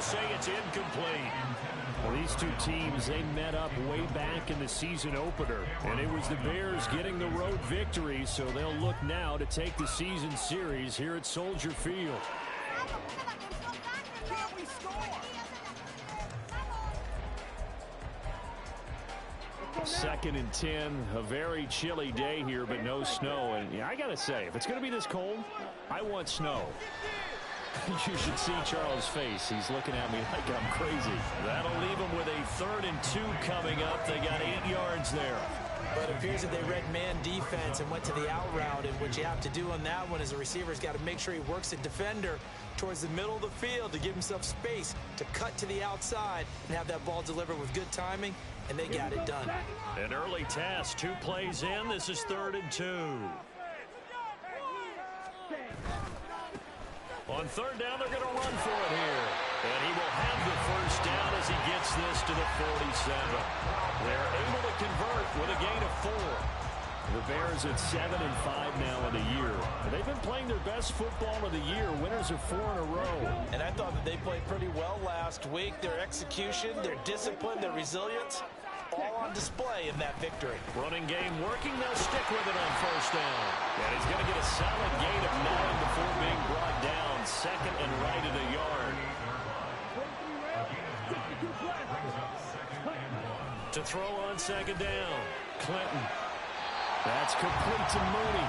say it's incomplete. Well, these two teams, they met up way back in the season opener, and it was the Bears getting the road victory, so they'll look now to take the season series here at Soldier Field. Second and 10, a very chilly day here, but no snow. And yeah, I got to say, if it's going to be this cold, I want snow. You should see Charles' face. He's looking at me like I'm crazy. That'll leave him with a 3rd and 2 coming up. They got 8 yards there. But it appears that they read man defense and went to the out route. And what you have to do on that one is the receiver's got to make sure he works the defender towards the middle of the field to give himself space to cut to the outside and have that ball delivered with good timing. And they got it done. An early task, 2 plays in. This is 3rd and 2. On 3rd down, they're going to run for it here. And he will have the 1st down as he gets this to the 47. They're able to convert with a gain of 4. The Bears at 7-5 now in the year. They've been playing their best football of the year. Winners of 4 in a row. And I thought that they played pretty well last week. Their execution, their discipline, their resilience, all on display in that victory. Running game working. They'll stick with it on 1st down. And he's going to get a solid gain of 9 before being brought down. 2nd and right at a yard. To throw on 2nd down. Clinton. That's complete to Mooney.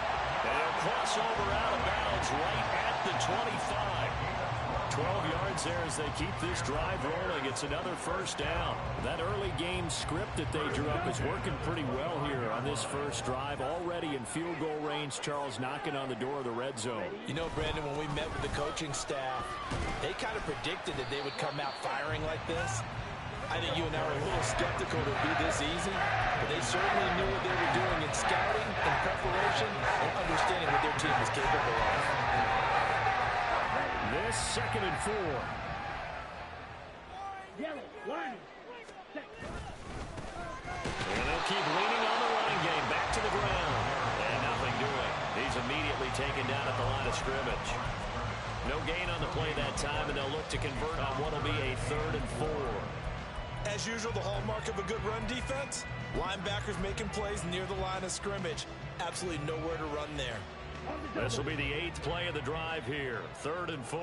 And he'll cross over out of bounds right at the 25. 12 yards there as they keep this drive rolling. It's another 1st down. That early game script that they drew up is working pretty well here on this 1st drive. Already in field goal range, Charles knocking on the door of the red zone. You know, Brandon, when we met with the coaching staff, they kind of predicted that they would come out firing like this. I think you and I are a little skeptical it would be this easy, but they certainly knew what they were doing in scouting, in preparation, and understanding what their team is capable of. This 2nd and 4. And they'll keep leaning on the running game. Back to the ground. And nothing doing. He's immediately taken down at the line of scrimmage. No gain on the play that time, and they'll look to convert on what will be a 3rd and 4. As usual, the hallmark of a good run defense, linebackers making plays near the line of scrimmage. Absolutely nowhere to run there. This will be the 8th play of the drive here. 3rd and 4.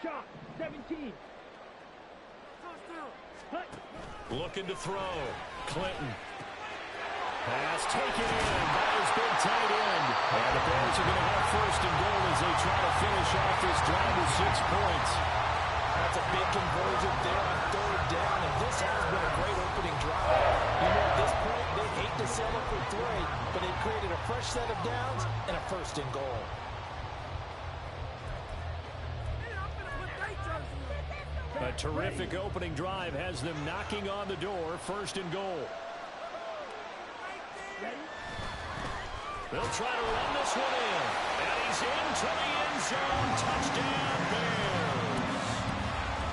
Shot 17. Looking to throw. Clinton. Pass taken in by his big tight end. And the Bears are going to have 1st and goal as they try to finish off this drive with 6 points. That's a big conversion there on 3rd down, and this has been a great opening drive. You know, at this point, they hate to settle for 3, but they've created a fresh set of downs and a 1st and goal. A terrific opening drive has them knocking on the door. 1st and goal. They'll try to run this one in. And he's into the end zone. Touchdown, Bears.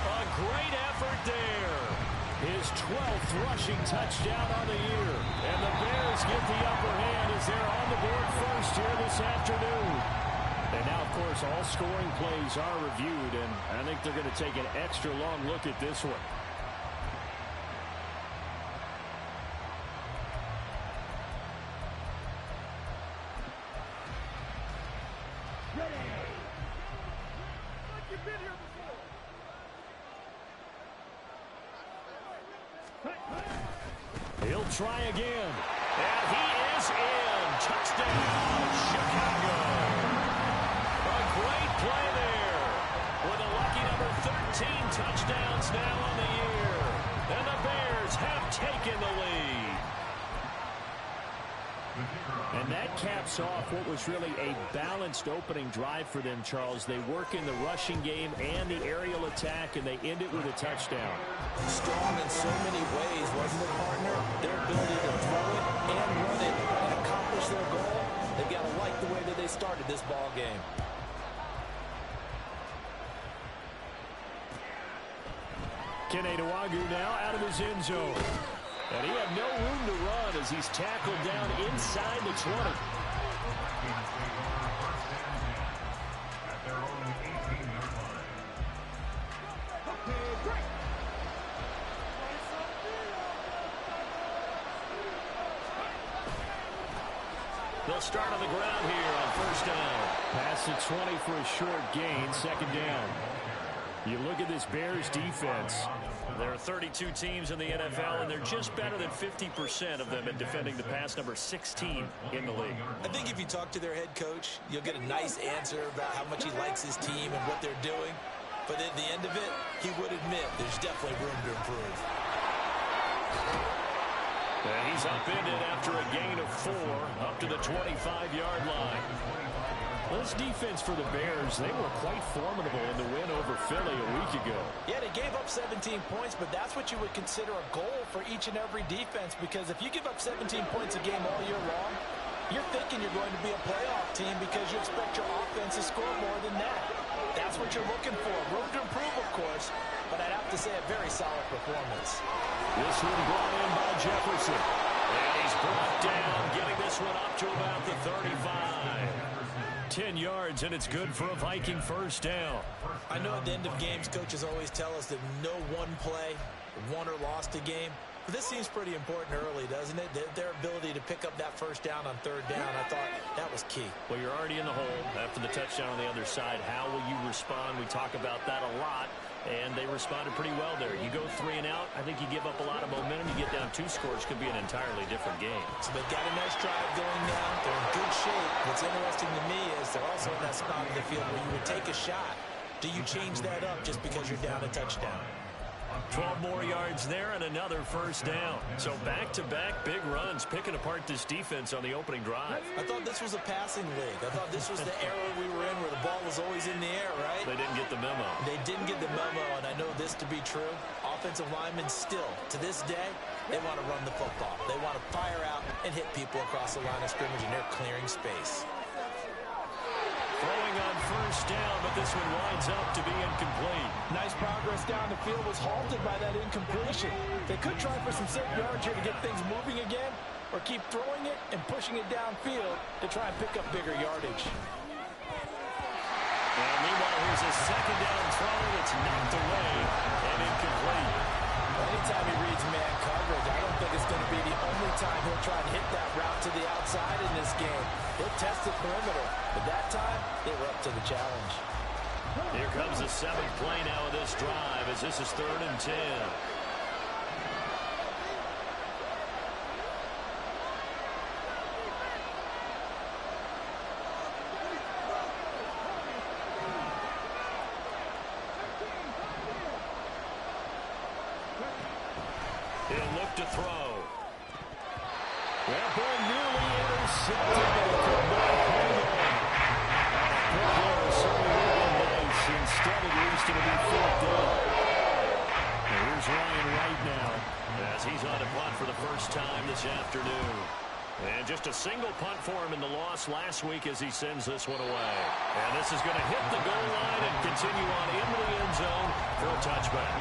A great effort there. His 12th rushing touchdown on the year. And the Bears get the upper hand as they're on the board first here this afternoon. And now, of course, all scoring plays are reviewed, and I think they're going to take an extra long look at this one. He'll try again. And he is in. Touchdown, Chicago. A great play there. With a lucky number 13 touchdowns now on the year. And the Bears have taken the lead. And that caps off what was really a balanced opening drive for them, Charles. They work in the rushing game and the aerial attack, and they end it with a touchdown. Strong in so many ways, wasn't it, partner? Their ability to throw it and run it and accomplish their goal. They've got to like the way that they started this ball game. Kenedowagu now out of his end zone. And he had no room to run as he's tackled down inside the 20. They'll start on the ground here on first down. Pass to 20 for a short gain, second down. You look at this Bears defense. There are 32 teams in the NFL, and they're just better than 50% of them at defending the pass, number 16 in the league. I think if you talk to their head coach, you'll get a nice answer about how much he likes his team and what they're doing. But at the end of it, he would admit there's definitely room to improve. And he's upended after a gain of 4 up to the 25-yard line. This defense for the Bears, they were quite formidable in the win over Philly a week ago. Yeah, they gave up 17 points, but that's what you would consider a goal for each and every defense, because if you give up 17 points a game all year long, you're thinking you're going to be a playoff team because you expect your offense to score more than that. That's what you're looking for. Room to improve, of course, but I'd have to say a very solid performance. This one brought in by Jefferson. And he's brought down, getting this one up to about the 35. 10 yards, and it's good for a Viking first down. I know at the end of games, coaches always tell us that no one play won or lost a game. But this seems pretty important early, doesn't it? Their ability to pick up that first down on third down, I thought that was key. Well, you're already in the hole after the touchdown on the other side. How will you respond? We talk about that a lot, and they responded pretty well there. You go 3 and out, I think you give up a lot of momentum. You get down 2 scores, could be an entirely different game. So they've got a nice drive going now. They're in good shape. What's interesting to me is they're also in that spot of the field where you would take a shot. Do you change that up just because you're down a touchdown? 12 more yards there and another first down. So back-to-back big runs, picking apart this defense on the opening drive. I thought this was a passing league. I thought this was the era we were in where the ball was always in the air, right? They didn't get the memo. They didn't get the memo, and I know this to be true. Offensive linemen still, to this day, they want to run the football. They want to fire out and hit people across the line of scrimmage, and they're clearing space. Throwing on first down, but this one winds up to be incomplete. Nice progress down the field was halted by that incompletion. They could try for some safe yards here to get things moving again, or keep throwing it and pushing it downfield to try and pick up bigger yardage. And meanwhile, here's a second down throw that's knocked away and incomplete. Anytime he reads man coverage, I don't think it's going to be the only time he'll try and hit that route to the outside in this game. He'll test the perimeter, but that time, they were up to the challenge. Here comes the 7th play now of this drive as this is 3rd and 10. He'll look to throw. That ball nearly intercepted, but he could not hold on. That ball certainly would have been nice. Instead, at least it'll be 4th down. And here's Ryan right now. As he's on a punt for the first time this afternoon. And just a single punt for him in the loss last week as he sends this one away. And this is going to hit the goal line and continue on into the end zone for a touchback.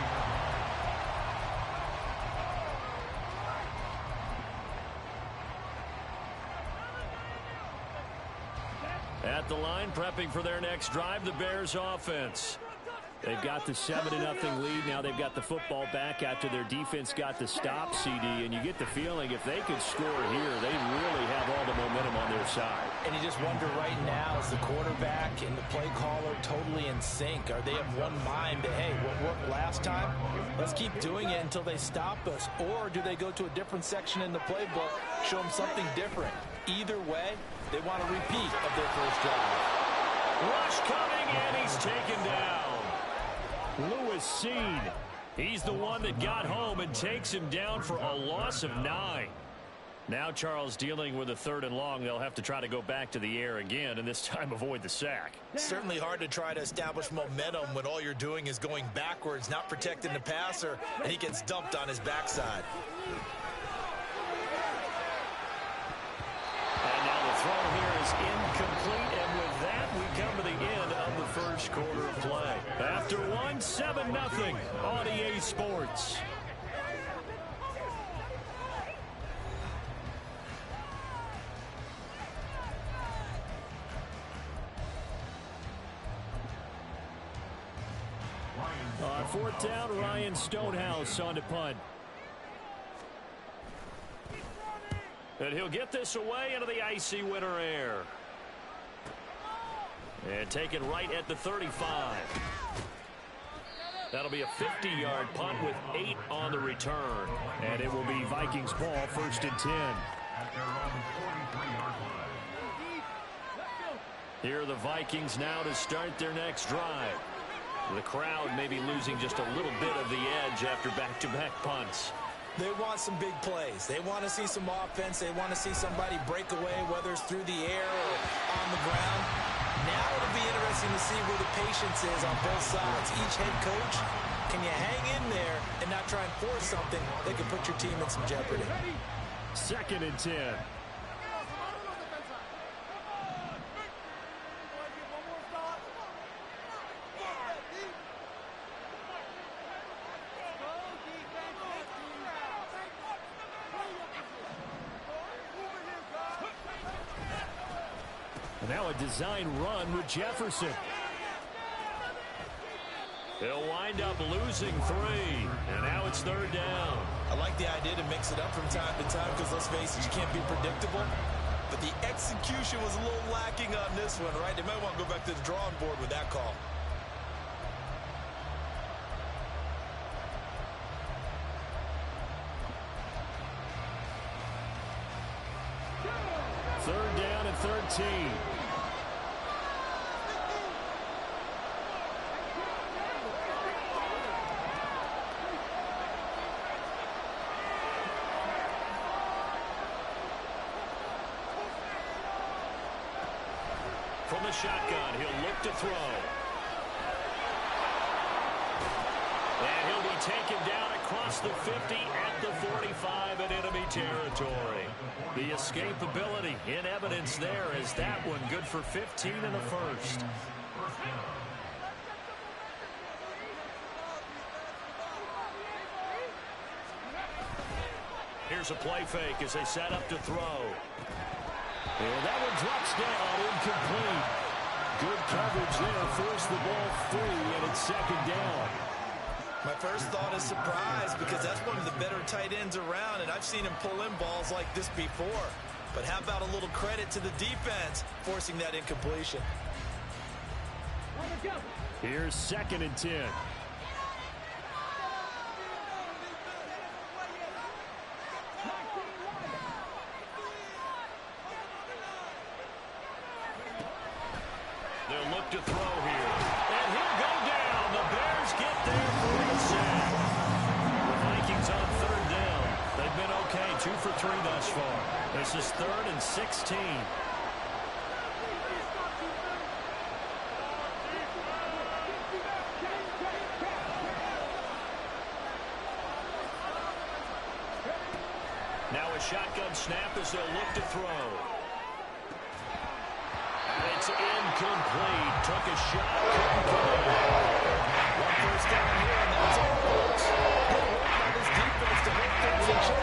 At the line, prepping for their next drive, the Bears offense. They've got the 7-0 lead. Now they've got the football back after their defense got the stop, CD. And you get the feeling if they could score here, they really have all the momentum on their side. And you just wonder right now, is the quarterback and the play caller totally in sync? Are they of one mind that, hey, what worked last time? Let's keep doing it until they stop us. Or do they go to a different section in the playbook, show them something different? Either way, they want a repeat of their first drive. Rush coming, and he's taken down. Lewis Seed. He's the one that got home and takes him down for a loss of 9. Now Charles dealing with a 3rd and long. They'll have to try to go back to the air again, and this time avoid the sack. Certainly hard to try to establish momentum when all you're doing is going backwards, not protecting the passer, and he gets dumped on his backside. And now the throw here is incomplete, and with that, we come to the end of the first quarter of play. After 7-0 on EA Sports. fourth down, Ryan Stonehouse on to punt. And he'll get this away into the icy winter air. And take it right at the 35. That'll be a 50-yard punt with 8 on the return. And it will be Vikings ball, 1st and 10. Here are the Vikings now to start their next drive. The crowd may be losing just a little bit of the edge after back-to-back punts. They want some big plays. They want to see some offense. They want to see somebody break away, whether it's through the air or on the ground. Now it'll be interesting to see where the patience is on both sides. Each head coach, can you hang in there and not try and force something that could put your team in some jeopardy? 2nd and 10. Now a design run with Jefferson. He'll wind up losing 3. And now it's 3rd down. I like the idea to mix it up from time to time because, let's face it, you can't be predictable. But the execution was a little lacking on this one, right? They might want to go back to the drawing board with that call. Third down and 13. From the shotgun, he'll look to throw. And he'll be taken down across the 50 at the 45 in enemy territory. The escapability in evidence there as that one good for 15 in the first. Here's a play fake as they set up to throw. And that one drops down, incomplete. Good coverage there, forced the ball free, and it's 2nd down. My first thought is surprise because that's one of the better tight ends around, and I've seen him pull in balls like this before. But how about a little credit to the defense forcing that incompletion? Here's 2nd and 10. They'll look to throw here. And he'll go down. The Bears get there for the sack. The Vikings on 3rd down. They've been okay, 2 for 3 thus far. This is 3rd and 16. Now a shotgun snap as they'll look to throw. It's incomplete. Took a shot. Couldn't put it in. 1 first down here, and that's all, folks. Good work by this defense to hold things in check.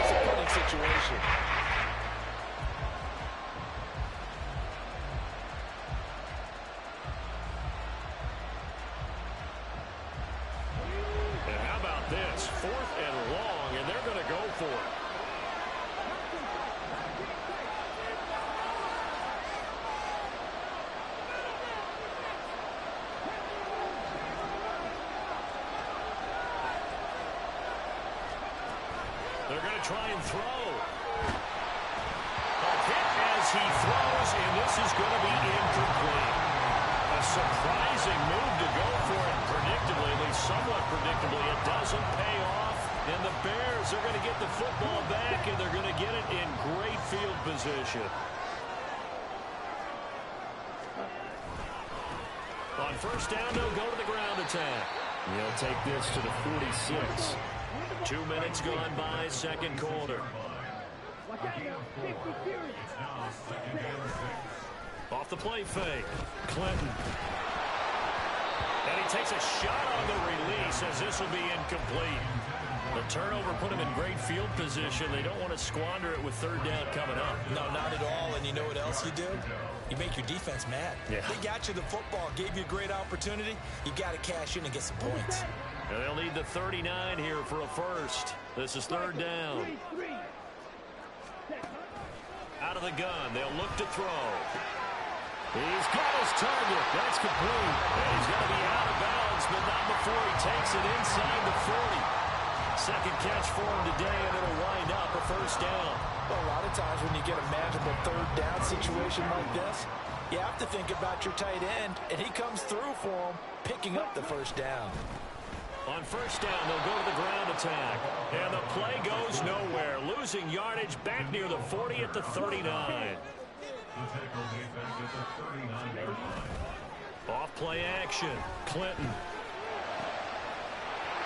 It's a punting situation. And how about this? 4th and long, and they're going to go for it. They're going to try and throw. A hit as he throws, and this is going to be incomplete. A surprising move to go for it predictably, at least somewhat predictably. It doesn't pay off, and the Bears are going to get the football back, and they're going to get it in great field position. On 1st down, they'll go to the ground attack. He'll take this to the 46. 2 minutes gone by, 2nd quarter. Off the play fake, Clinton. And he takes a shot on the release as this will be incomplete. The turnover put them in great field position. They don't want to squander it with third down coming up. No, not at all. And you know what else you do? You make your defense mad. Yeah. They got you the football, gave you a great opportunity. You got to cash in and get some points. And they'll need the 39 here for a first. This is third down. Out of the gun. They'll look to throw. He's got his target. That's complete. And he's going to be out of bounds, but not before he takes it inside the 40. Second catch for him today, and it'll wind up a first down. Well, a lot of times when you get a manageable third down situation like this, you have to think about your tight end, and he comes through for him, picking up the first down. On first down, they'll go to the ground attack. And the play goes nowhere. Losing yardage back near the 40 at the 39. Off play action. Clinton.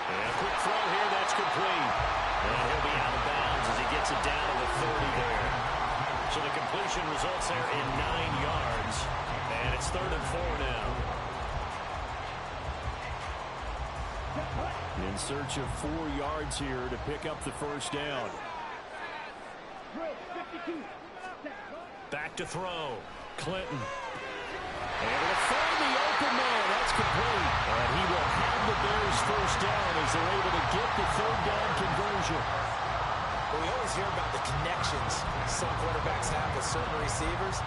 And a quick throw here, that's complete. And he'll be out of bounds as he gets it down to the 30 there. So the completion results there in 9 yards. And it's 3rd and 4 now. In search of 4 yards here to pick up the first down. Back to throw. Clinton. And he'll find the open man. That's complete. And he will have the Bears first down as they're able to get the third down conversion. Well, we always hear about the connections some quarterbacks have with certain receivers.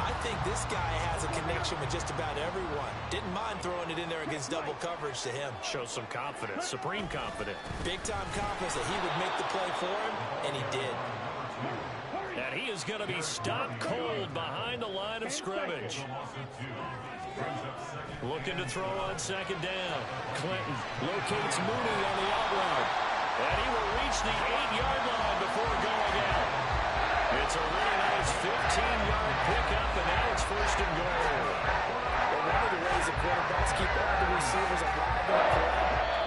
I think this guy has a connection with just about everyone. Didn't mind throwing it in there against double coverage to him. Shows some confidence, supreme confidence. Big-time confidence that he would make the play for him, and he did. And he is going to be stopped cold behind the line of scrimmage. Looking to throw on second down. Clinton locates Mooney on the out route. And he will reach the 8-yard line before going out. It's a really nice 15-yard pickup, and now it's 1st and goal. Well, one of the ways that quarterbacks keep all the receivers alive in the play,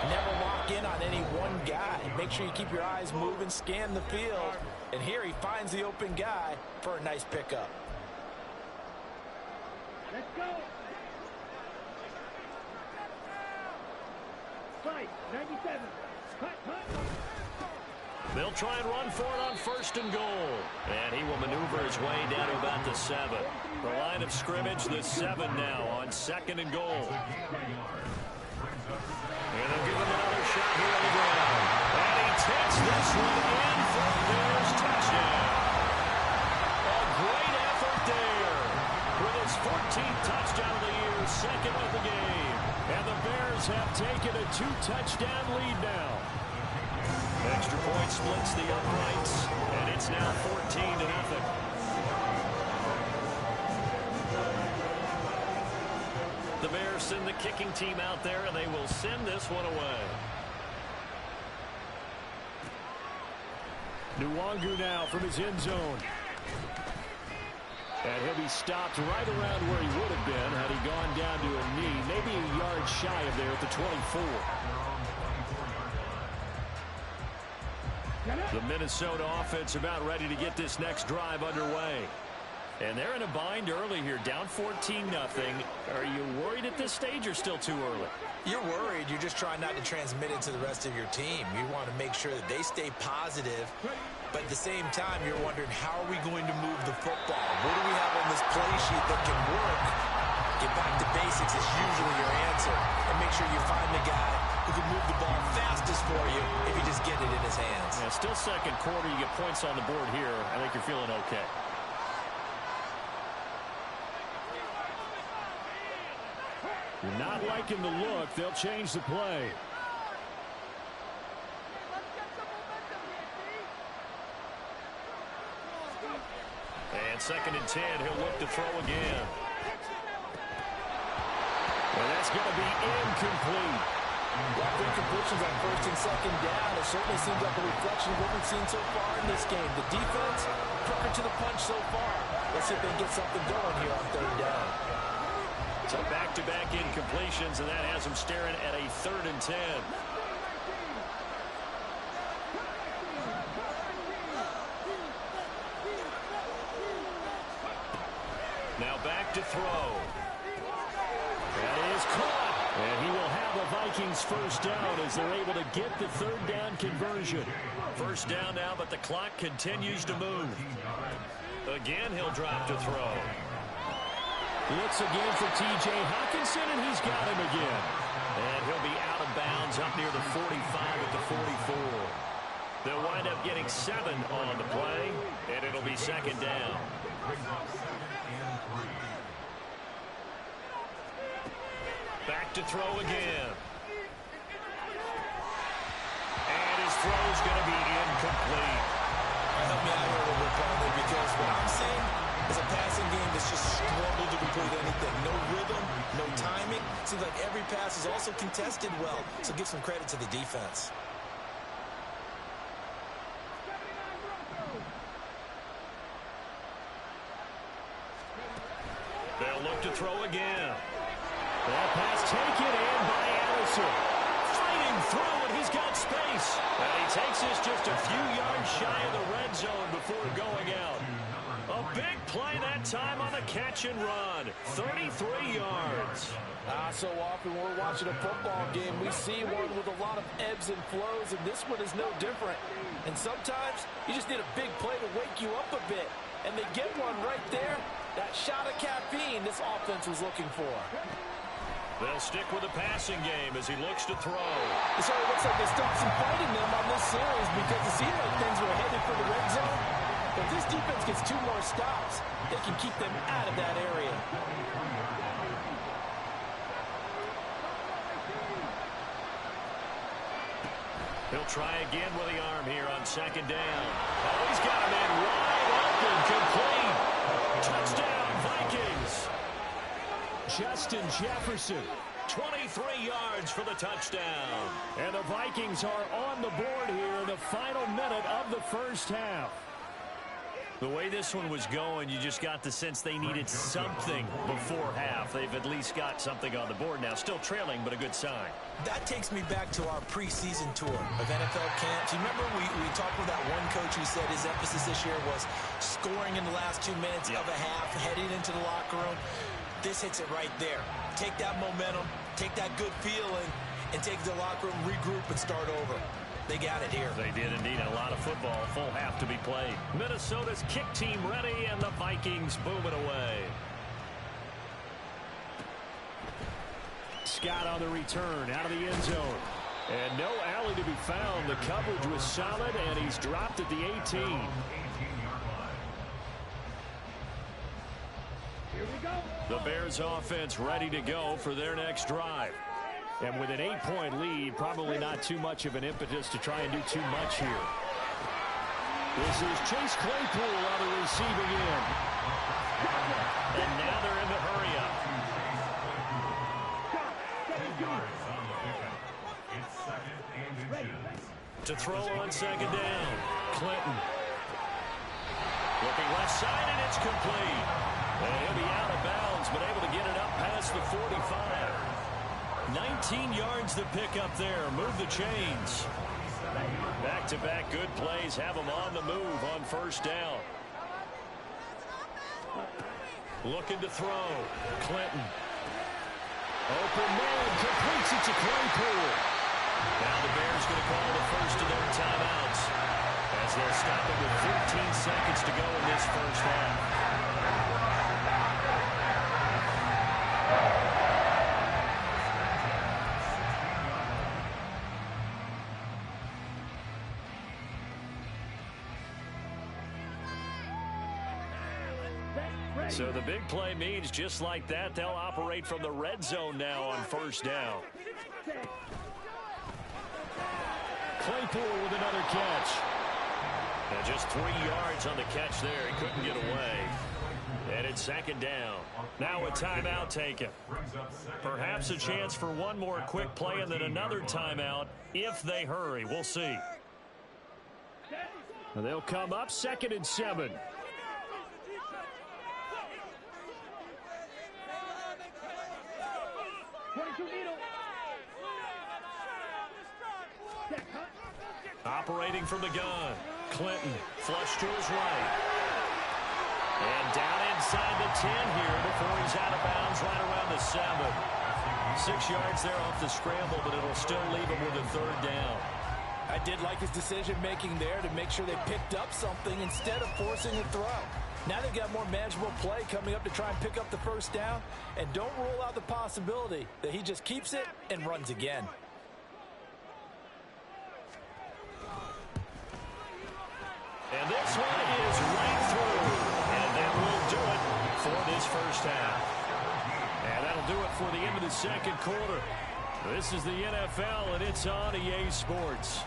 never lock in on any one guy. Make sure you keep your eyes moving, scan the field, and here he finds the open guy for a nice pickup. Let's go. Fight, 97. Cut. They'll try and run for it on 1st and goal. And he will maneuver his way down to about the 7. The line of scrimmage, the 7 now on 2nd and goal. And they'll give him another shot here on the ground. And he takes this one in for a Bears touchdown. A great effort there. With his 14th touchdown of the year, 2nd of the game. And the Bears have taken a 2-touchdown lead now. Extra point splits the uprights, and it's now 14-0. The Bears send the kicking team out there, and they will send this one away. Nwangu now from his end zone. And he'll be stopped right around where he would have been had he gone down to a knee, maybe a yard shy of there at the 24. The Minnesota offense about ready to get this next drive underway. And they're in a bind early here, down 14-0. Are you worried at this stage or still too early? You're worried. You're just trying not to transmit it to the rest of your team. You want to make sure that they stay positive, but at the same time, you're wondering, how are we going to move the football? What do we have on this play sheet that can work? Get back to basics is usually your answer. And make sure you find the guy who can move the ball fastest for you if you just get it in his hands. Yeah, still second quarter. You get points on the board here. I think you're feeling okay. You're not liking the look. They'll change the play. And 2nd and 10. He'll look to throw again. And that's going to be incomplete. Well, incompletions on 1st and 2nd down. It certainly seems like a reflection of what we've seen so far in this game. The defense, quicker to the punch so far. Let's see if they can get something going here on 3rd down. So back-to-back incompletions, and that has them staring at a 3rd and 10. Now back to throw. That is caught. And he will have a Vikings first down as they're able to get the third down conversion. First down now, but the clock continues to move. Again, he'll drop to throw. Looks again for T.J. Hawkinson, and he's got him again. And he'll be out of bounds up near the 45 at the 44. They'll wind up getting 7 on the play, and it'll be second down. Back to throw again. And his throw's going to be incomplete. Help me out here a little bit, partner, because what I'm seeing is a passing game that's just struggled to complete anything. No rhythm, no timing. Seems like every pass is also contested well. So give some credit to the defense. They'll look to throw again. That pass taken in by Allison. Fighting through, and he's got space. And he takes this just a few yards shy of the red zone before going out. A big play that time on the catch and run. 33 yards. So often we're watching a football game, we see one with a lot of ebbs and flows, and this one is no different. And sometimes you just need a big play to wake you up a bit. And they get one right there. That shot of caffeine this offense was looking for. They'll stick with the passing game as he looks to throw. So it looks like they stopped some fighting them on this series because it seemed like things were headed for the red zone. If this defense gets 2 more stops, they can keep them out of that area. He'll try again with the arm here on second down. Oh, he's got him in wide open, complete. Touchdown, Vikings. Justin Jefferson. 23 yards for the touchdown. And the Vikings are on the board here in the final minute of the first half. The way this one was going, you just got the sense they needed something before half. They've at least got something on the board now. Still trailing, but a good sign. That takes me back to our preseason tour of NFL camps. You remember we talked with that one coach who said his emphasis this year was scoring in the last 2 minutes of a half, heading into the locker room. This hits it right there. Take that momentum, take that good feeling, and take the locker room, regroup, and start over. They got it here. They did indeed. A lot of football, full half to be played. Minnesota's kick team ready, and the Vikings booming away. Scott on the return out of the end zone. And no alley to be found. The coverage was solid, and he's dropped at the 18. Here we go. The Bears offense ready to go for their next drive. And with an 8-point lead, probably not too much of an impetus to try and do too much here. This is Chase Claypool on the receiving end. And now they're in the hurry-up. To throw on second down. Clinton. Looking left side, and it's complete. And he'll be out of bounds, but able to get it up past the 45. 19 yards to pick up there. Move the chains. Back-to-back good plays have them on the move on first down. Looking to throw. Clinton. Open man. Completes it to Claypool. Now the Bears going to call the first of their timeouts as they'll stop it with 15 seconds to go in this first half. So the big play means just like that, they'll operate from the red zone now on first down. Claypool with another catch. And just 3 yards on the catch there. He couldn't get away. And it's second down. Now a timeout taken. Perhaps a chance for one more quick play and then another timeout if they hurry. We'll see. They'll come up 2nd and 7. Operating from the gun. Clinton flush to his right. And down inside the 10 here before he's out of bounds right around the 7. 6 yards there off the scramble, but it'll still leave him with a third down. I did like his decision-making there to make sure they picked up something instead of forcing a throw. Now they've got more manageable play coming up to try and pick up the first down, and don't rule out the possibility that he just keeps it and runs again. And this one is right through, and that will do it for this first half. And that'll do it for the end of the second quarter. This is the NFL, and it's on EA Sports.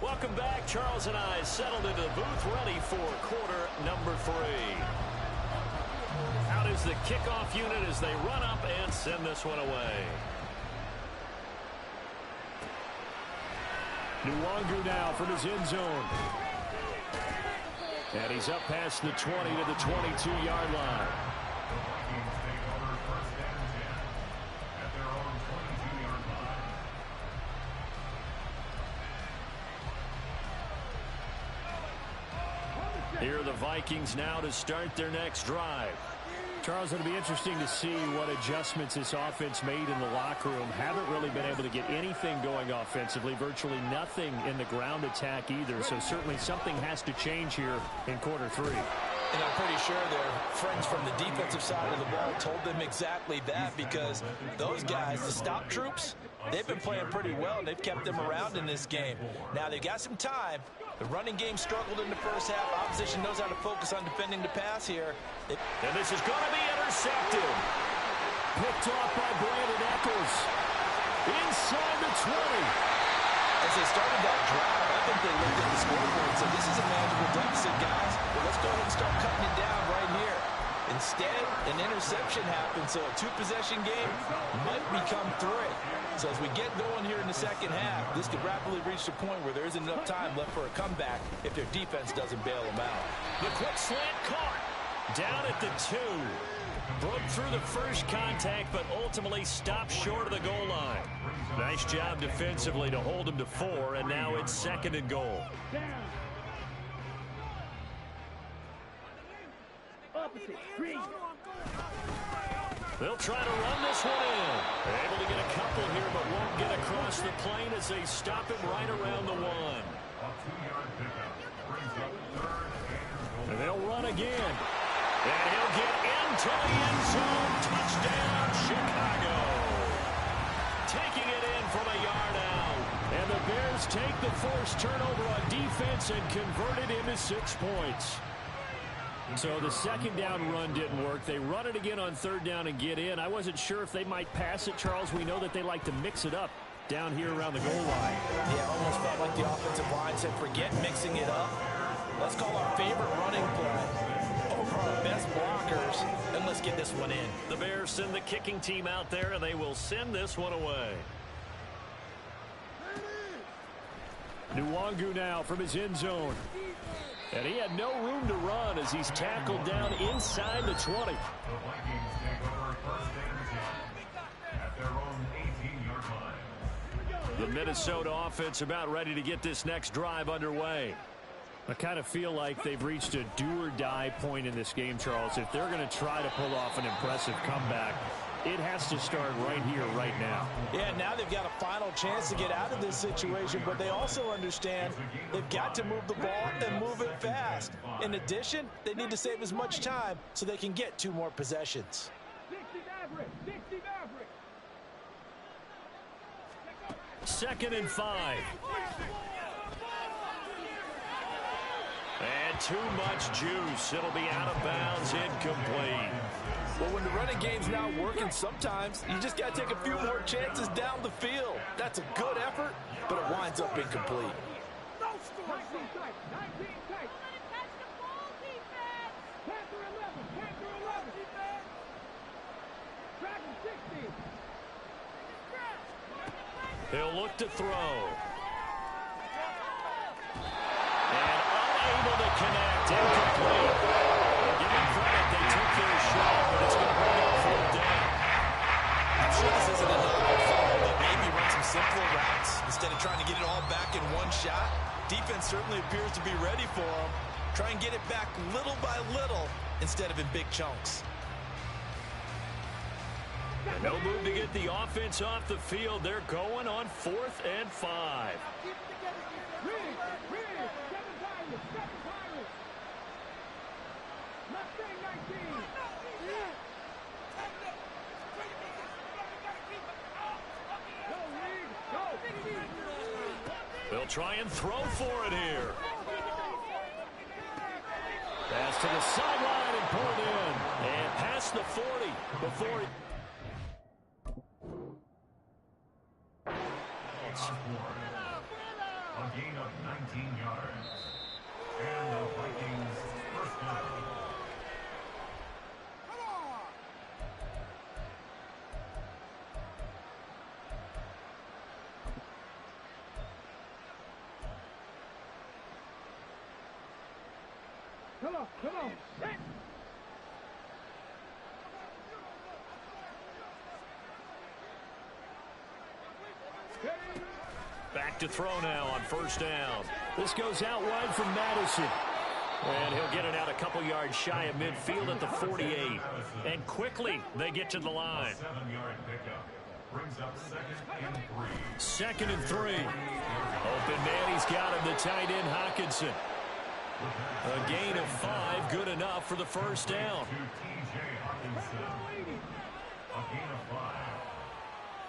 Welcome back. Charles and I settled into the booth, ready for quarter number 3. Out is the kickoff unit as they run up and send this one away. Nwangu now from his end zone. And he's up past the 20 to the 22-yard line. Here are the Vikings now to start their next drive. Charles, it'll be interesting to see what adjustments this offense made in the locker room. Haven't really been able to get anything going offensively, virtually nothing in the ground attack either. So certainly something has to change here in quarter 3. And I'm pretty sure their friends from the defensive side of the ball told them exactly that, because those guys, the stop troops, they've been playing pretty well, and they've kept them around in this game. Now they've got some time. The running game struggled in the first half. Opposition knows how to focus on defending the pass here. And this is going to be intercepted. Picked off by Brandon Echols. Inside the 20. As they started that drive, I think they looked at the scoreboard and said, this is a manageable deficit, guys. Well, let's go ahead and start cutting it down right here. Instead, an interception happened, so a 2-possession game might become 3. So as we get going here in the second half, this could rapidly reach the point where there isn't enough time left for a comeback if their defense doesn't bail them out. The quick slant caught. Down at the 2. Broke through the first contact, but ultimately stopped short of the goal line. Nice job defensively to hold him to 4, and now it's 2nd and goal. They'll try to run this one in. They're able to get a couple here, but won't get across the plane as they stop him right around the 1. And they'll run again. And he'll get into the end zone. Touchdown, Chicago. Taking it in from a yard out. And the Bears take the forced turnover on defense and convert it into 6 points. So the second down run didn't work. They run it again on 3rd down and get in. I wasn't sure if they might pass it, Charles. We know that they like to mix it up down here around the goal line. Yeah, almost felt like the offensive line said, forget mixing it up. Let's call our favorite running play over our best blockers, and let's get this one in. The Bears send the kicking team out there, and they will send this one away. Nwangu now from his end zone. And he had no room to run as he's tackled down inside the 20. The Minnesota offense about ready to get this next drive underway. I kind of feel like they've reached a do-or-die point in this game, Charles. If they're going to try to pull off an impressive comeback, it has to start right here, right now. Yeah, now they've got a final chance to get out of this situation, but they also understand they've got to move the ball and move it fast. In addition, they need to save as much time so they can get 2 more possessions. 2nd and 5. And too much juice. It'll be out of bounds, incomplete. Well, when the running game's not working, sometimes you just got to take a few more chances down the field. That's a good effort, but it winds up incomplete. He'll look to throw. And unable to connect. Incomplete. Give them credit. They took their shot, but it's going to bring up 4th down. I'm sure this isn't enough for but maybe run some simpler routes instead of trying to get it all back in one shot. Defense certainly appears to be ready for them. Try and get it back little by little instead of in big chunks. And no move to get the offense off the field. They're going on 4th and 5. They'll try and throw for it here. Pass to the sideline and pulled in. And past the 40 before he... A gain of 19 yards. And the Vikings first down. Come on. Back to throw now on 1st down. This goes out wide from Madison. And he'll get it out a couple yards shy of midfield at the 48. And quickly, they get to the line. 7-yard pickup. Brings up 2nd and 3. Open man, he's got him, the tight end, Hawkinson. A gain of 5, good enough for the 1st down. A gain of 5.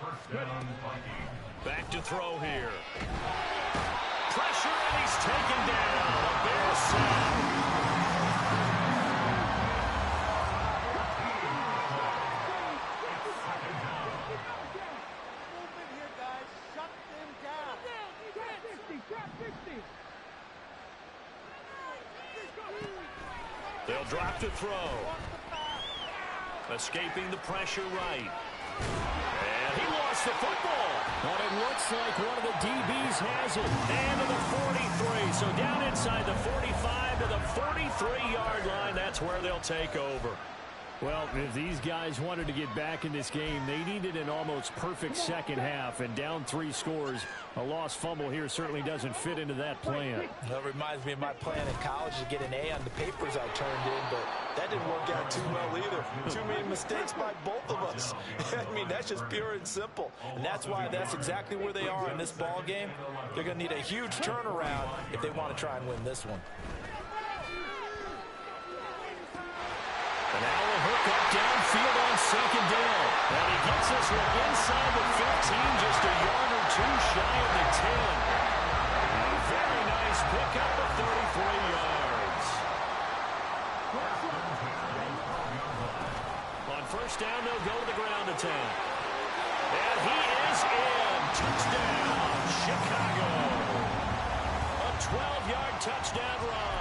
1st down, Vikings. Back to throw here. Pressure, and he's taken down. A Bears sack. Movement here, guys. Shut them down. Trap 50. They'll drop to throw. Escaping the pressure right. And he lost the football. But it looks like one of the DBs has it. And to the 43. So down inside the 45 to the 43-yard line. That's where they'll take over. Well, if these guys wanted to get back in this game, they needed an almost perfect second half. And down 3 scores, a lost fumble here certainly doesn't fit into that plan. That reminds me of my plan in college to get an A on the papers I turned in, but that didn't work out too well either. Too many mistakes by both of us. I mean, that's just pure and simple. And that's why that's exactly where they are in this ball game. They're going to need a huge turnaround if they want to try and win this one. And now a hook up downfield on 2nd down. And he gets this one inside the 15, just a yard or 2 shy of the 10. A very nice pickup of 33 yards. On 1st down, they'll go to the ground attack. And he is in. Touchdown, Chicago. A 12-yard touchdown run.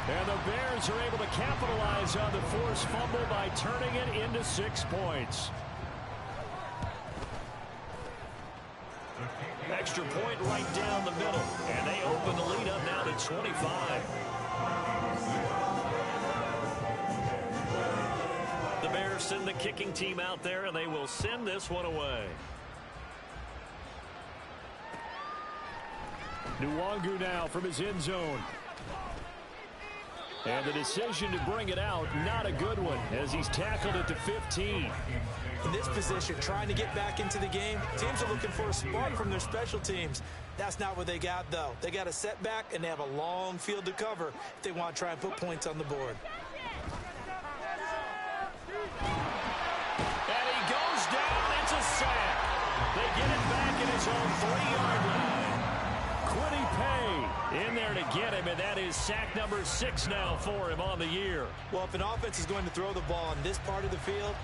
And the Bears are able to capitalize on the forced fumble by turning it into 6 points. Extra point right down the middle. And they open the lead up now to 25. The Bears send the kicking team out there, and they will send this one away. Nwangu now from his end zone. And the decision to bring it out, not a good one, as he's tackled at the 15. In this position, trying to get back into the game, teams are looking for a spark from their special teams. That's not what they got, though. They got a setback, and they have a long field to cover if they want to try and put points on the board. And he goes down. It's a sack. They get it back in his own 3-yard line. Quiddy Pay in there to get him, and that is sack number 6 now for him on the year. Well, if an offense is going to throw the ball on this part of the field,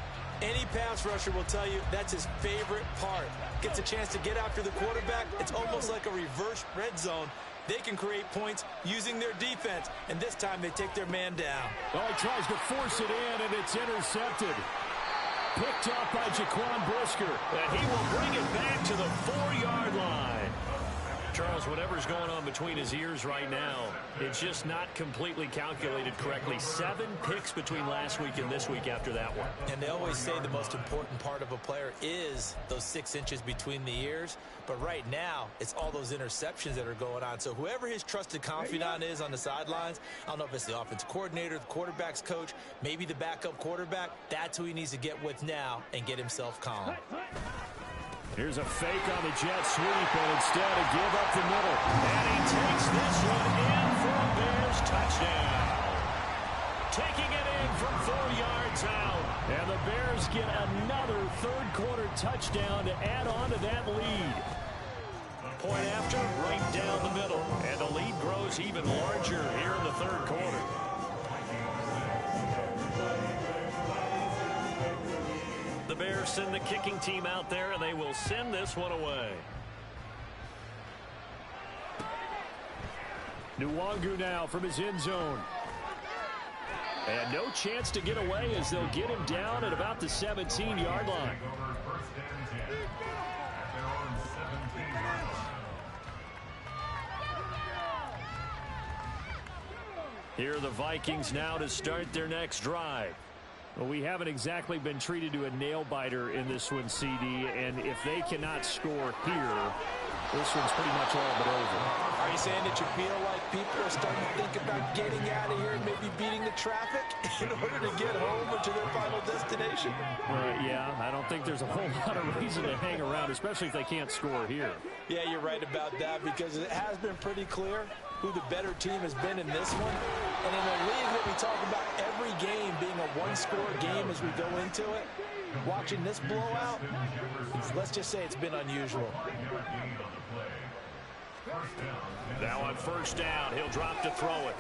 any pass rusher will tell you that's his favorite part. Gets a chance to get after the quarterback. It's almost like a reverse red zone. They can create points using their defense, and this time they take their man down. Oh, he tries to force it in, and it's intercepted. Picked up by Jaquan Brisker, and he will bring it back to the 4-yard line. Charles, whatever's going on between his ears right now, it's just not completely calculated correctly. 7 picks between last week and this week after that one. And they always say the most important part of a player is those 6 inches between the ears. But right now, it's all those interceptions that are going on. So whoever his trusted confidant is on the sidelines, I don't know if it's the offensive coordinator, the quarterback's coach, maybe the backup quarterback, that's who he needs to get with now and get himself calm. Here's a fake on the jet sweep, and instead a give up the middle. And he takes this one in for a Bears touchdown. Taking it in from 4 yards out. And the Bears get another third-quarter touchdown to add on to that lead. Point after, right down the middle. And the lead grows even larger here in the third quarter. The Bears send the kicking team out there, and they will send this one away. Nwangu now from his end zone. And no chance to get away as they'll get him down at about the 17-yard line. Here are the Vikings now to start their next drive. Well, we haven't exactly been treated to a nail-biter in this one, CD, and if they cannot score here, this one's pretty much all but over. Are you saying that you feel like people are starting to think about getting out of here and maybe beating the traffic in order to get home or to their final destination? Yeah, I don't think there's a whole lot of reason to hang around, especially if they can't score here. Yeah, you're right about that because it has been pretty clear who the better team has been in this one. And in a league that we talk about every game being a one-score game as we go into it, watching this blowout, let's just say it's been unusual. Now on first down, he'll drop to throw it.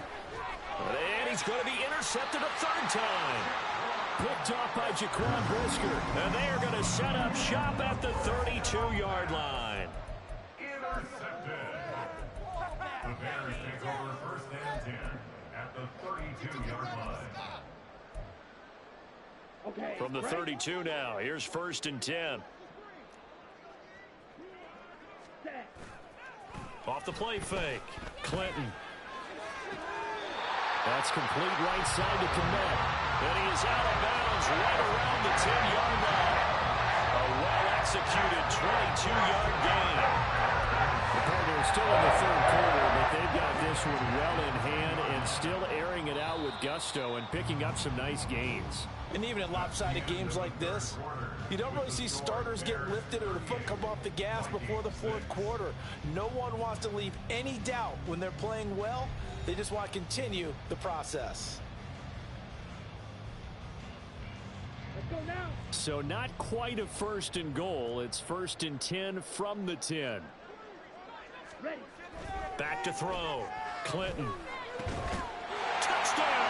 And he's going to be intercepted a third time. Picked off by Jaquan Brisker. And they are going to set up shop at the 32-yard line. Intercepted. The Bears take over first and 10 at the 32-yard line. From the 32 now, here's first and 10. Off the play fake. Clinton. That's complete right side to Kmet. And he is out of bounds right around the 10-yard line. A well-executed 22-yard gain. The Cardinals still in the third quarter, but they've got this one well in hand and still airing it out with gusto and picking up some nice gains. And even in lopsided games like this, you don't really see starters get lifted or the foot come off the gas before the fourth quarter. No one wants to leave any doubt when they're playing well. They just want to continue the process. Let's go now. So not quite a first and goal. It's first and 10 from the 10. Ready. Back to throw. Clinton. Touchdown!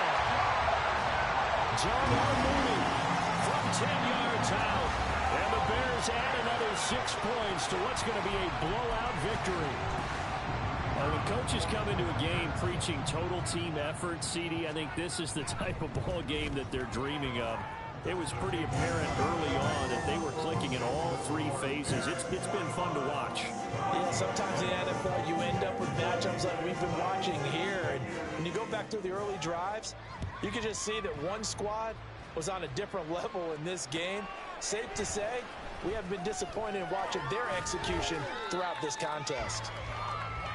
John R. Mooney from 10 yards out. And the Bears add another 6 points to what's going to be a blowout victory. Well, when coaches come into a game preaching total team effort, CD, I think this is the type of ball game that they're dreaming of. It was pretty apparent early on that they were clicking in all 3 phases. It's been fun to watch. Yeah, sometimes in the NFL you end up with matchups like we've been watching here. And when you go back through the early drives, you can just see that one squad was on a different level in this game. Safe to say, we have been disappointed in watching their execution throughout this contest.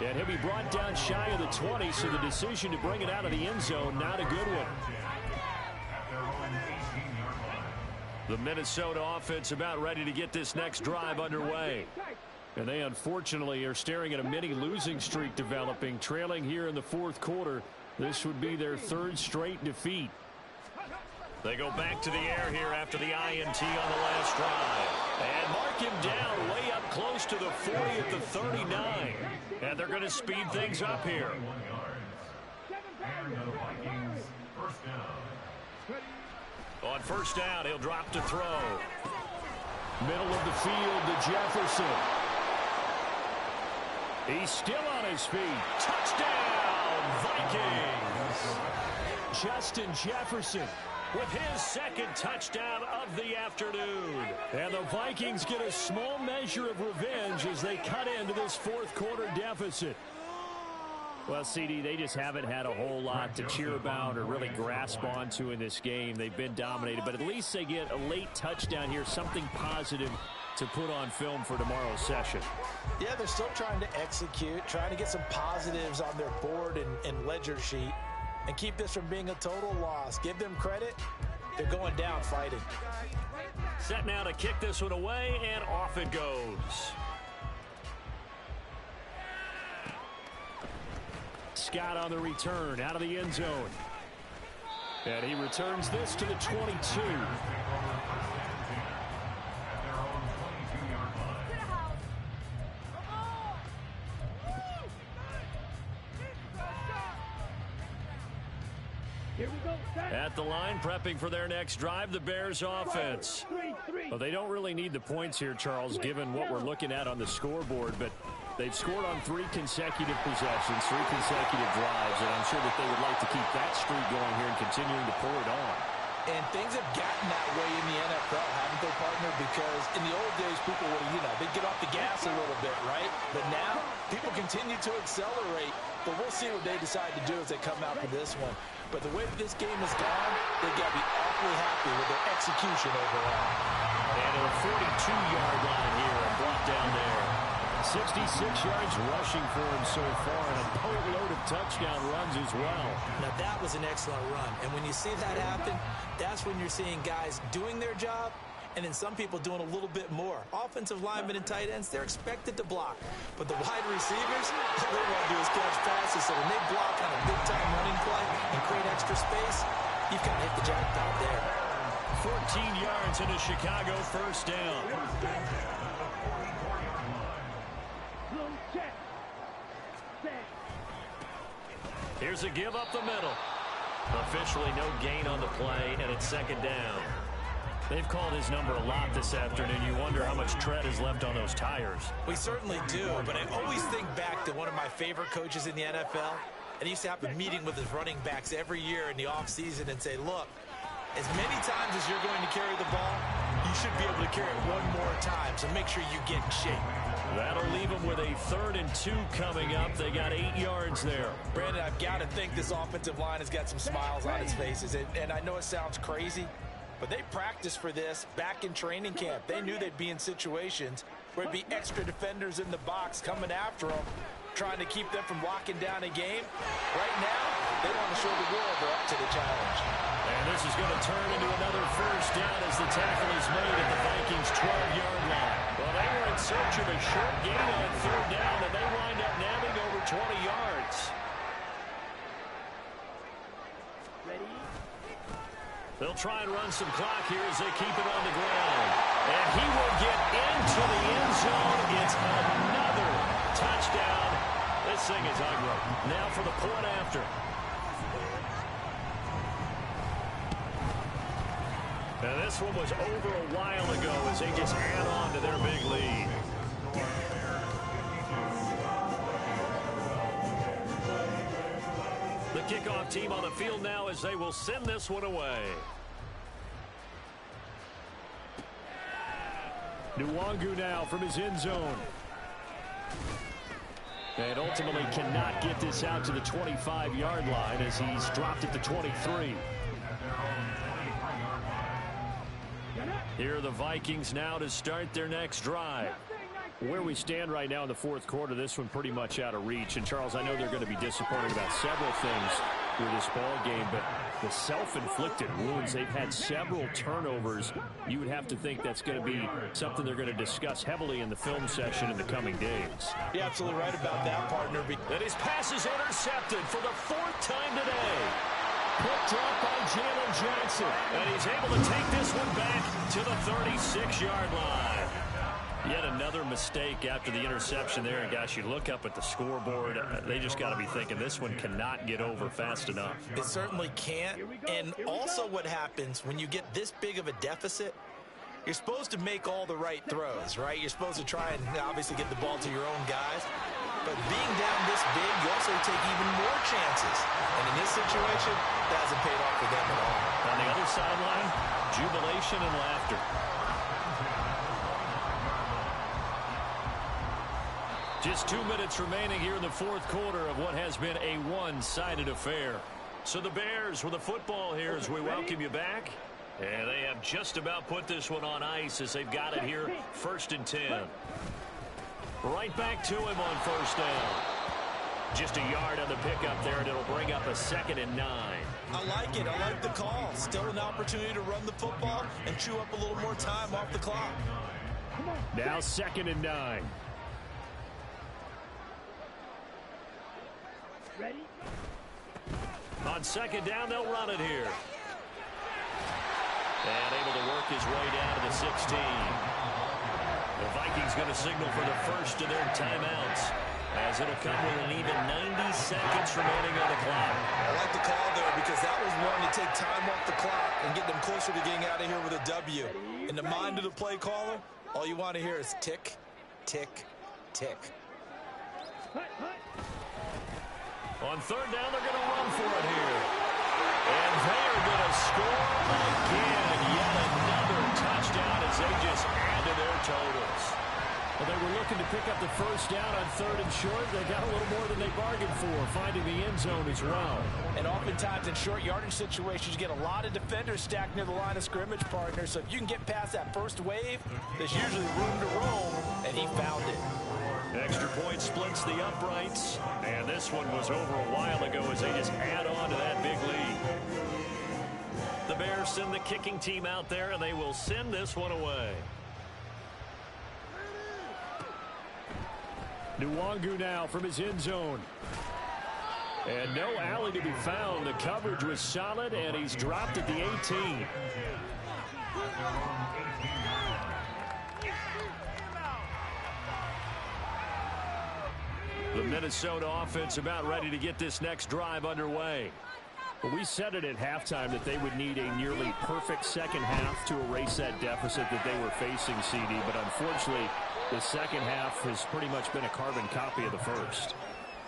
And he'll be brought down shy of the 20, so the decision to bring it out of the end zone, not a good one. The Minnesota offense about ready to get this next drive underway. And they unfortunately are staring at a mini losing streak developing, trailing here in the fourth quarter. This would be their 3rd straight defeat. They go back to the air here after the INT on the last drive. And mark him down way up close to the 40 at the 39. And they're going to speed things up here. And the Vikings first down. On first down, he'll drop to throw. Middle of the field to Jefferson. He's still on his feet. Touchdown, Vikings! Justin Jefferson with his second touchdown of the afternoon. And the Vikings get a small measure of revenge as they cut into this fourth quarter deficit. Well, CD, they just haven't had a whole lot to cheer about or really grasp onto in this game. They've been dominated, but at least they get a late touchdown here, something positive to put on film for tomorrow's session. Yeah, they're still trying to execute, trying to get some positives on their board and ledger sheet and keep this from being a total loss. Give them credit. They're going down fighting. Set now to kick this one away, and off it goes. Scott on the return, out of the end zone. And he returns this to the 22. At the line, prepping for their next drive, the Bears offense. Well, they don't really need the points here, Charles, given what we're looking at on the scoreboard, but they've scored on 3 consecutive possessions, 3 consecutive drives, and I'm sure that they would like to keep that streak going here and continuing to pour it on. And things have gotten that way in the NFL, haven't they, partner? Because in the old days, people would, they'd get off the gas a little bit, right? But now, people continue to accelerate. But we'll see what they decide to do as they come out for this one. But the way that this game has gone, they've got to be awfully happy with their execution overall. And at the 42-yard line here, and brought down there. 66 yards rushing for him so far, and a boatload of touchdown runs as well. Now, that was an excellent run. And when you see that happen, that's when you're seeing guys doing their job, and then some people doing a little bit more. Offensive linemen and tight ends, they're expected to block. But the wide receivers, all they want to do is catch passes. So when they block on a big-time running play and create extra space, you've got to hit the jackpot there. 14 yards into Chicago, first down. Here's a give up the middle. Officially no gain on the play, and it's second down. They've called his number a lot this afternoon. You wonder how much tread is left on those tires. We certainly do, but I always think back to one of my favorite coaches in the NFL. And he used to have a meeting with his running backs every year in the offseason and say, look, as many times as you're going to carry the ball, you should be able to carry it one more time, so make sure you get in shape. That'll leave them with a 3rd and 2 coming up. They got 8 yards there. Brandon, I've got to think this offensive line has got some smiles on its faces. And I know it sounds crazy, but they practiced for this back in training camp. They knew they'd be in situations where there'd be extra defenders in the box coming after them, trying to keep them from locking down a game. Right now, they want to show the world they're up to the challenge. And this is going to turn into another first down as the tackle is made at the Vikings' 12-yard line. Well, they were in search of a short gain on 3rd down, and they wind up nabbing over 20 yards. They'll try and run some clock here as they keep it on the ground. And he will get into the end zone. It's another touchdown. This thing is ugly. Now for the point after. And this one was over a while ago as they just add on to their big lead. The kickoff team on the field now as they will send this one away. Nwangu now from his end zone. And ultimately cannot get this out to the 25-yard line as he's dropped at the 23. Here are the Vikings now to start their next drive. Where we stand right now in the fourth quarter, this one pretty much out of reach. And, Charles, I know they're going to be disappointed about several things with this ball game, but the self-inflicted wounds, they've had several turnovers. You would have to think that's going to be something they're going to discuss heavily in the film session in the coming days. You're absolutely right about that, partner. And his pass is intercepted for the 4th time today. Quick drop by Jalen Johnson. And he's able to take this one back to the 36-yard line. Yet another mistake after the interception there. And, gosh, you look up at the scoreboard. They just got to be thinking this one cannot get over fast enough. It certainly can't. And also what happens when you get this big of a deficit, you're supposed to make all the right throws, right? You're supposed to try and obviously get the ball to your own guys. But being down this big, you also take even more chances. And in this situation, that hasn't paid off for them at all. On the other sideline, jubilation and laughter. Just 2 minutes remaining here in the fourth quarter of what has been a one-sided affair. So the Bears with the football here as we welcome you back. And they have just about put this one on ice as they've got it here, 1st and 10. Right back to him on 1st down. Just a yard on the pickup there, and it'll bring up a 2nd and 9. I like it. I like the call. Still an opportunity to run the football and chew up a little more time off the clock. Now 2nd and 9. Ready? On 2nd down, they'll run it here. And able to work his way down to the 16. The Vikings going to signal for the first of their timeouts, as it'll come with an even 90 seconds remaining on the clock. I like the call there because that was one to take time off the clock and get them closer to getting out of here with a W. In the mind of the play caller, all you want to hear is tick, tick, tick. On 3rd down, they're going to run for it here. And they are going to score again. Yet another touchdown as they just add to their totals. Well, they were looking to pick up the 1st down on 3rd and short. They got a little more than they bargained for, finding the end zone as well. And oftentimes in short yardage situations, you get a lot of defenders stacked near the line of scrimmage, partner. So if you can get past that first wave, there's usually room to roam, and he found it. Extra point splits the uprights. And this one was over a while ago as they just add on to that big lead. The Bears send the kicking team out there, and they will send this one away. Nwangu now from his end zone. And no alley to be found. The coverage was solid, and he's dropped at the 18. The Minnesota offense about ready to get this next drive underway. Well, we said it at halftime that they would need a nearly perfect second half to erase that deficit that they were facing, CD. But unfortunately, the second half has pretty much been a carbon copy of the first.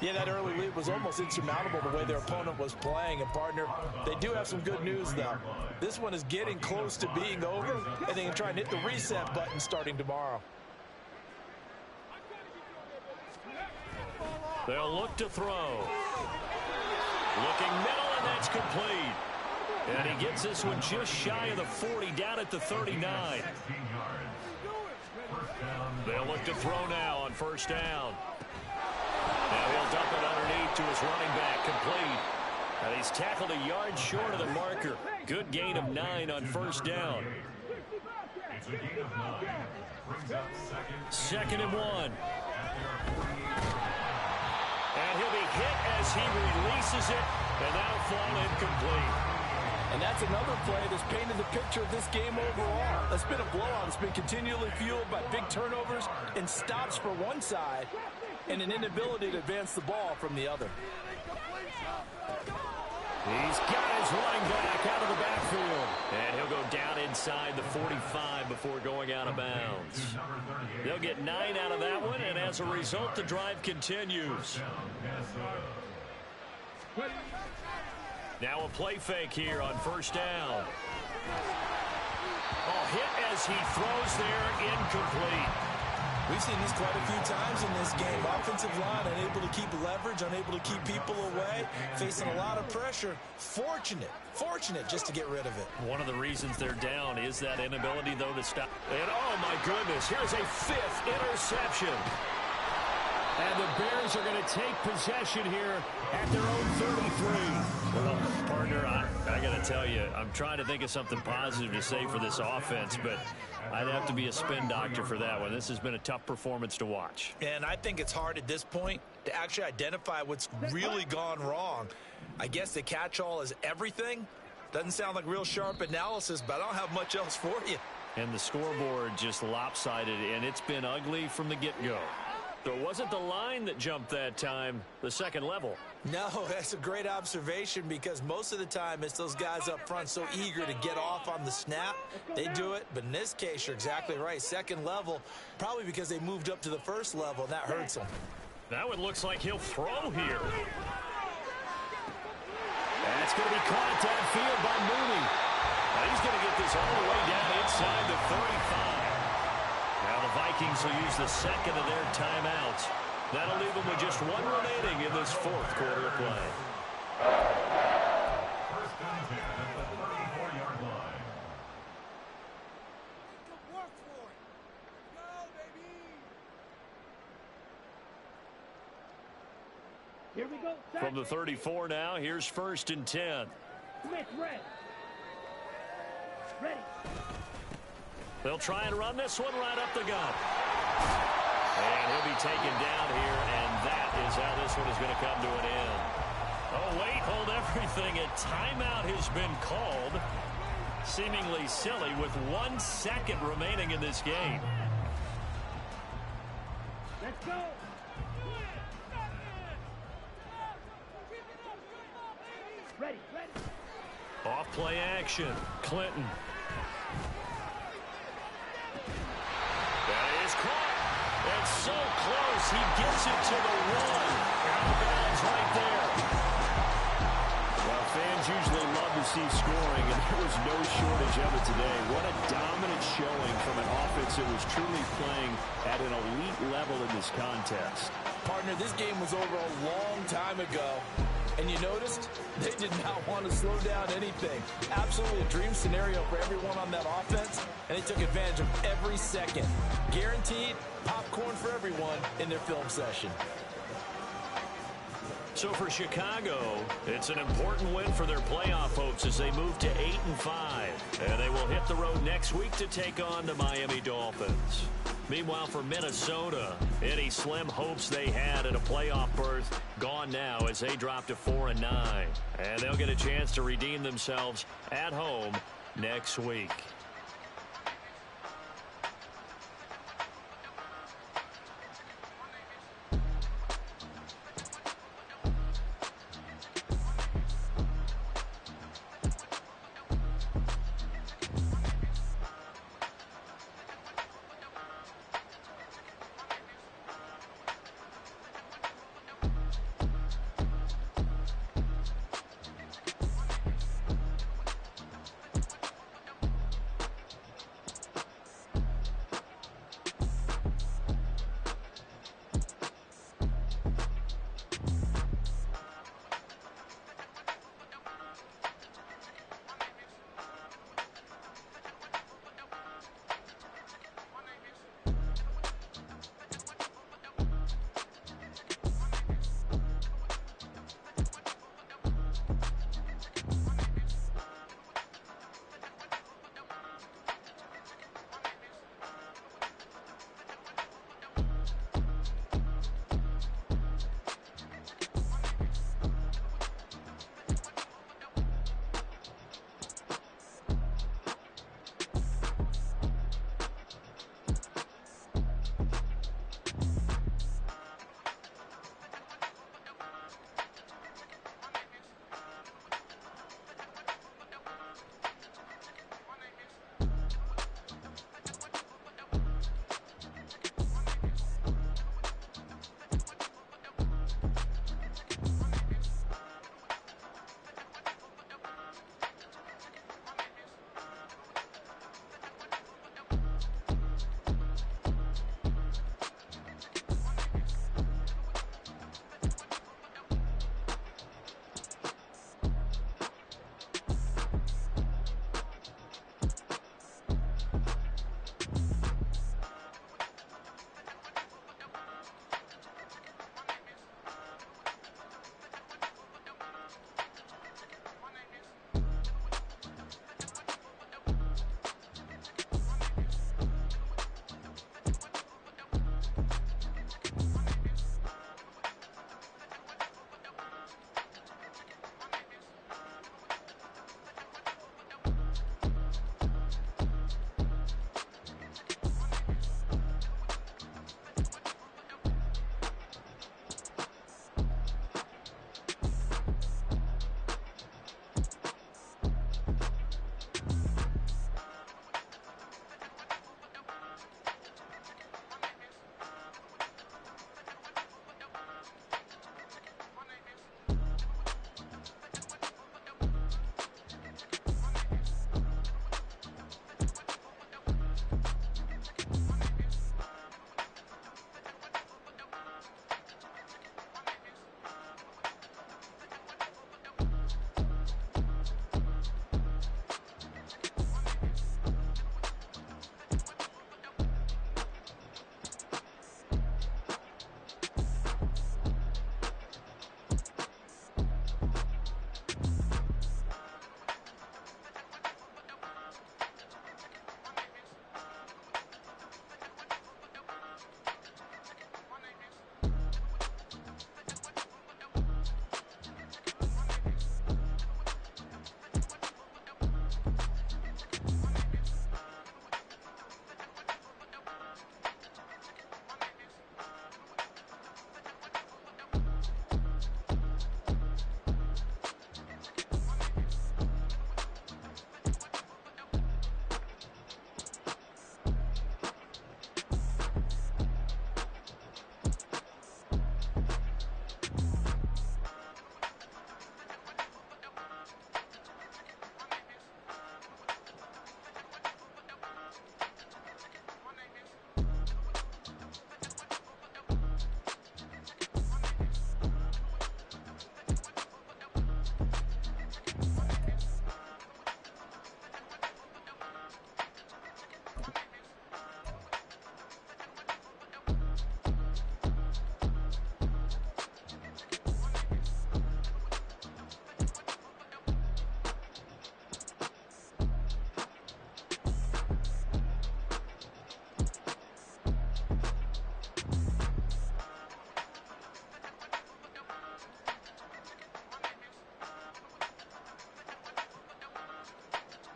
Yeah, that early lead was almost insurmountable the way their opponent was playing. And, partner, they do have some good news, though. This one is getting close to being over, and they can try and hit the reset button starting tomorrow. They'll look to throw. Looking middle, and that's complete. And he gets this one just shy of the 40, down at the 39. They'll look to throw now on 1st down. Now he'll dump it underneath to his running back, complete. And he's tackled a yard short of the marker. Good gain of 9 on 1st down. It's a gain of 9. Brings up 2nd and 1. And he'll be hit as he releases it, and that'll fall incomplete. And that's another play that's painted the picture of this game overall. It's been a blowout. It's been continually fueled by big turnovers and stops for one side and an inability to advance the ball from the other. He's got his running back out of the backfield. And he'll go down inside the 45 before going out of bounds. They'll get 9 out of that one, and as a result, the drive continues. Now a play fake here on 1st down. Oh, hit as he throws there, incomplete. We've seen this quite a few times in this game. Offensive line unable to keep leverage, unable to keep people away, facing a lot of pressure. Fortunate just to get rid of it. One of the reasons they're down is that inability, though, to stop. And, oh, my goodness, here's a 5th interception. And the Bears are going to take possession here at their own 33. Well, partner, I got to tell you, I'm trying to think of something positive to say for this offense, but I'd have to be a spin doctor for that one. This has been a tough performance to watch. And I think it's hard at this point to actually identify what's really gone wrong. I guess the catch-all is everything. Doesn't sound like real sharp analysis, but I don't have much else for you. And the scoreboard just lopsided, and it's been ugly from the get-go. So it wasn't the line that jumped that time, the second level. No, that's a great observation because most of the time it's those guys up front so eager to get off on the snap. They do it, but in this case, you're exactly right. Second level, probably because they moved up to the first level, and that hurts them. Now it looks like he'll throw here. That's going to be caught downfield by Mooney. Now he's going to get this all the way down inside the 35. Now the Vikings will use the second of their timeouts. That'll leave them with just one remaining in this fourth quarter of play. First and 10 at the 34-yard line. Work for it. Go, baby. Here we go. From the 34 now, here's first and 10. Smith, red. Ready. They'll try and run this one right up the gut. And he'll be taken down here, and that is how this one is going to come to an end. Oh, wait, hold everything. A timeout has been called. Seemingly silly with 1 second remaining in this game. Let's go. Ready, ready. Off play action. Clinton. That is caught. It's so close. He gets it to the 1. Out of bounds right there. Well, fans usually love to see scoring, and there was no shortage of it today. What a dominant showing from an offense that was truly playing at an elite level in this contest. Partner, this game was over a long time ago. And you noticed they did not want to slow down anything. Absolutely a dream scenario for everyone on that offense, and they took advantage of every second. Guaranteed popcorn for everyone in their film session. So for Chicago, it's an important win for their playoff hopes as they move to 8-5. And they will hit the road next week to take on the Miami Dolphins. Meanwhile, for Minnesota, any slim hopes they had at a playoff berth gone now as they drop to 4-9. And they'll get a chance to redeem themselves at home next week.